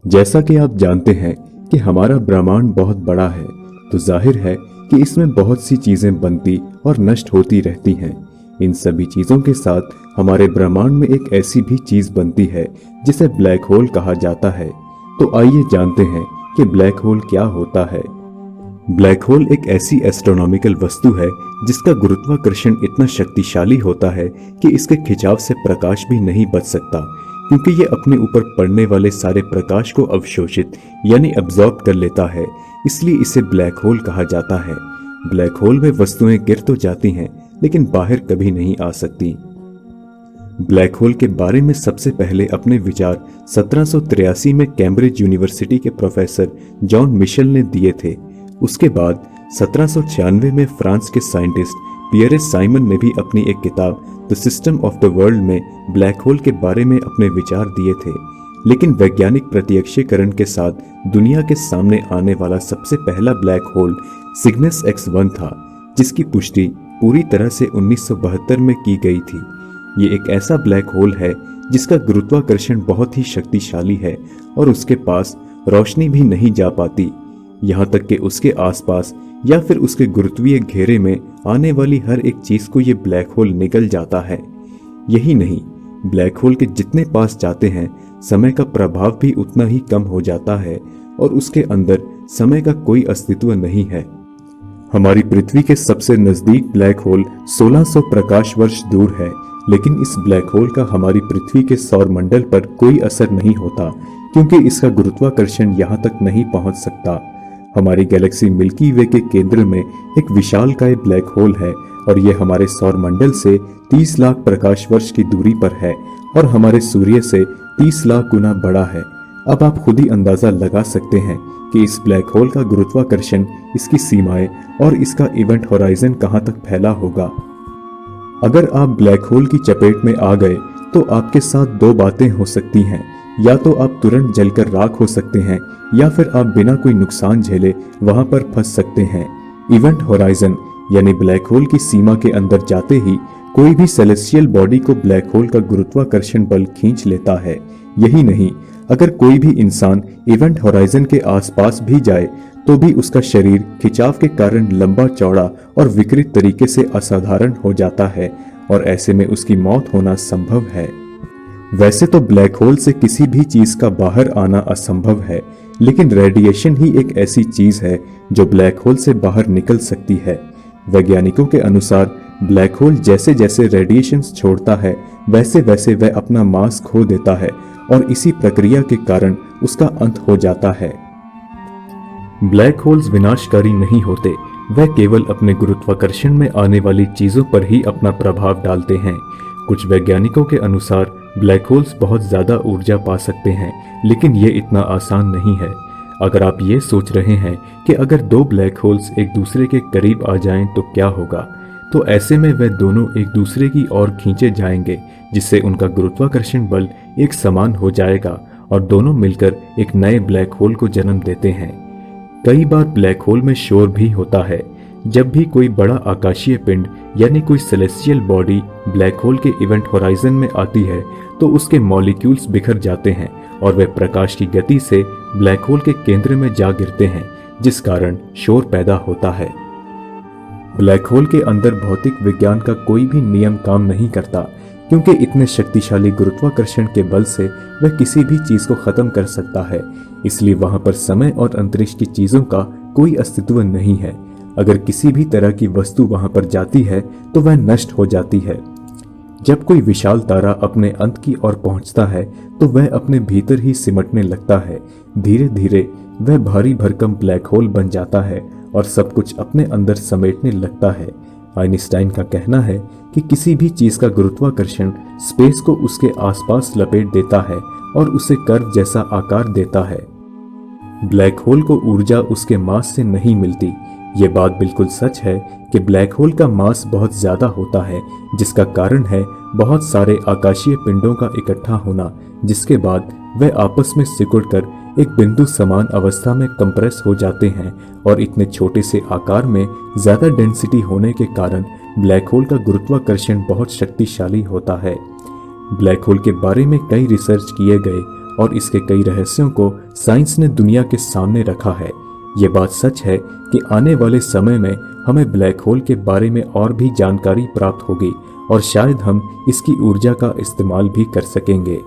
जैसा कि आप जानते हैं कि हमारा ब्रह्मांड बहुत बड़ा है, तो जाहिर है कि इसमें बहुत सी चीजें बनती और नष्ट होती रहती हैं। इन सभी चीजों के साथ हमारे ब्रह्मांड में एक ऐसी भी चीज बनती है जिसे ब्लैक होल कहा जाता है। तो आइए जानते हैं कि ब्लैक होल क्या होता है। ब्लैक होल एक ऐसी एस्ट्रोनॉमिकल वस्तु है जिसका गुरुत्वाकर्षण इतना शक्तिशाली होता है कि इसके खिंचाव से प्रकाश भी नहीं बच सकता, क्योंकि ये अपने ऊपर पड़ने वाले सारे प्रकाश को अवशोषित यानी अब्जॉर्ब कर लेता है। इसलिए इसे ब्लैक होल कहा जाता है। ब्लैक होल में वस्तुएं गिर तो जाती हैं, लेकिन बाहर कभी नहीं आ सकती। ब्लैक होल के बारे में सबसे पहले अपने विचार 1783 में कैम्ब्रिज यूनिवर्सिटी के प्रोफेसर जॉन मिशेल ने दिए थे। उसके बाद 1796 में फ्रांस के साइंटिस्ट पियरे साइमन ने भी अपनी एक किताब the system of the world में ब्लैक होल के बारे में अपने विचार दिए थे। लेकिन वैज्ञानिक प्रत्यक्षीकरण के साथ दुनिया के सामने आने वाला सबसे पहला ब्लैक होल सिग्नस X1 था, जिसकी पुष्टि पूरी तरह से 1972 में की गई थी। ये एक ऐसा ब्लैक होल है जिसका गुरुत्वाकर्षण बहुत ही शक्तिशाली है और उसके पास रोशनी भी नहीं जा पाती, यहाँ तक कि उसके आसपास या फिर उसके गुरुत्वीय घेरे में आने वाली हर एक चीज को ये ब्लैक होल निगल जाता है। यही नहीं, ब्लैक होल के जितने पास जाते हैं समय का प्रभाव भी उतना ही कम हो जाता है और उसके अंदर समय का कोई अस्तित्व नहीं है। हमारी पृथ्वी के सबसे नजदीक ब्लैक होल 1600 प्रकाश वर्ष दूर है, लेकिन इस ब्लैक होल का हमारी पृथ्वी के सौर मंडल पर कोई असर नहीं होता, क्योंकि इसका गुरुत्वाकर्षण यहाँ तक नहीं पहुँच सकता। हमारी गैलेक्सी मिल्की वे के केंद्र में एक विशालकाय ब्लैक होल है और यह हमारे सौर मंडल से 30 लाख प्रकाश वर्ष की दूरी पर है और हमारे सूर्य से 30 लाख गुना बड़ा है। अब आप खुद ही अंदाजा लगा सकते हैं कि इस ब्लैक होल का गुरुत्वाकर्षण, इसकी सीमाएं और इसका इवेंट होराइजन कहां तक फैला होगा। अगर आप ब्लैक होल की चपेट में आ गए तो आपके साथ दो बातें हो सकती हैं। या तो आप तुरंत जलकर राख हो सकते हैं, या फिर आप बिना कोई नुकसान झेले वहां पर फंस सकते हैं। इवेंट होराइजन यानी ब्लैक होल की सीमा के अंदर जाते ही कोई भी सेलेस्टियल बॉडी को ब्लैक होल का गुरुत्वाकर्षण बल खींच लेता है। यही नहीं, अगर कोई भी इंसान इवेंट होराइजन के आसपास भी जाए तो भी उसका शरीर खिंचाव के कारण लंबा चौड़ा और विकृत तरीके से असाधारण हो जाता है और ऐसे में उसकी मौत होना संभव है। वैसे तो ब्लैक होल से किसी भी चीज का बाहर आना असंभव है, लेकिन रेडिएशन ही एक ऐसी चीज है जो ब्लैक होल से बाहर निकल सकती है। वैज्ञानिकों के अनुसार ब्लैक होल जैसे जैसे रेडिएशंस छोड़ता है वैसे वैसे वह अपना मास खो देता है और इसी प्रक्रिया के कारण उसका अंत हो जाता है। ब्लैक होल्स विनाशकारी नहीं होते, वह केवल अपने गुरुत्वाकर्षण में आने वाली चीजों पर ही अपना प्रभाव डालते हैं। कुछ वैज्ञानिकों के अनुसार ब्लैक होल्स बहुत ज्यादा ऊर्जा पा सकते हैं, लेकिन ये इतना आसान नहीं है। अगर आप ये सोच रहे हैं कि अगर दो ब्लैक होल्स एक दूसरे के करीब आ जाएं तो क्या होगा, तो ऐसे में वे दोनों एक दूसरे की ओर खींचे जाएंगे, जिससे उनका गुरुत्वाकर्षण बल एक समान हो जाएगा और दोनों मिलकर एक नए ब्लैक होल को जन्म देते हैं। कई बार ब्लैक होल में शोर भी होता है। जब भी कोई बड़ा आकाशीय पिंड यानी कोई सेलेस्टियल बॉडी ब्लैक होल के इवेंट होराइजन में आती है तो उसके मॉलिक्यूल्स बिखर जाते हैं और वे प्रकाश की गति से ब्लैक होल के केंद्र में जा गिरते हैं, जिस कारण शोर पैदा होता है। ब्लैक होल के अंदर भौतिक विज्ञान का कोई भी नियम काम नहीं करता, क्योंकि इतने शक्तिशाली गुरुत्वाकर्षण के बल से वह किसी भी चीज को खत्म कर सकता है। इसलिए वहां पर समय और अंतरिक्ष की चीजों का कोई अस्तित्व नहीं है। अगर किसी भी तरह की वस्तु वहां पर जाती है तो वह नष्ट हो जाती है। जब कोई विशाल तारा अपने अंत की ओर पहुंचता है तो वह अपने भीतर ही सिमटने लगता है। धीरे धीरे वह भारी भरकम ब्लैक होल बन जाता है और सब कुछ अपने अंदर समेटने लगता है। आइंस्टाइन का कहना है कि किसी भी चीज का गुरुत्वाकर्षण स्पेस को उसके आसपास लपेट देता है और उसे कर्व जैसा आकार देता है। ब्लैक होल को ऊर्जा उसके मास से नहीं मिलती। ये बात बिल्कुल सच है कि ब्लैक होल का मास बहुत ज्यादा होता है, जिसका कारण है बहुत सारे आकाशीय पिंडों का इकट्ठा होना, जिसके बाद वह आपस में सिकुड़कर एक बिंदु समान अवस्था में कंप्रेस हो जाते हैं और इतने छोटे से आकार में ज्यादा डेंसिटी होने के कारण ब्लैक होल का गुरुत्वाकर्षण बहुत शक्तिशाली होता है। ब्लैक होल के बारे में कई रिसर्च किए गए और इसके कई रहस्यों को साइंस ने दुनिया के सामने रखा है। ये बात सच है कि आने वाले समय में हमें ब्लैक होल के बारे में और भी जानकारी प्राप्त होगी और शायद हम इसकी ऊर्जा का इस्तेमाल भी कर सकेंगे।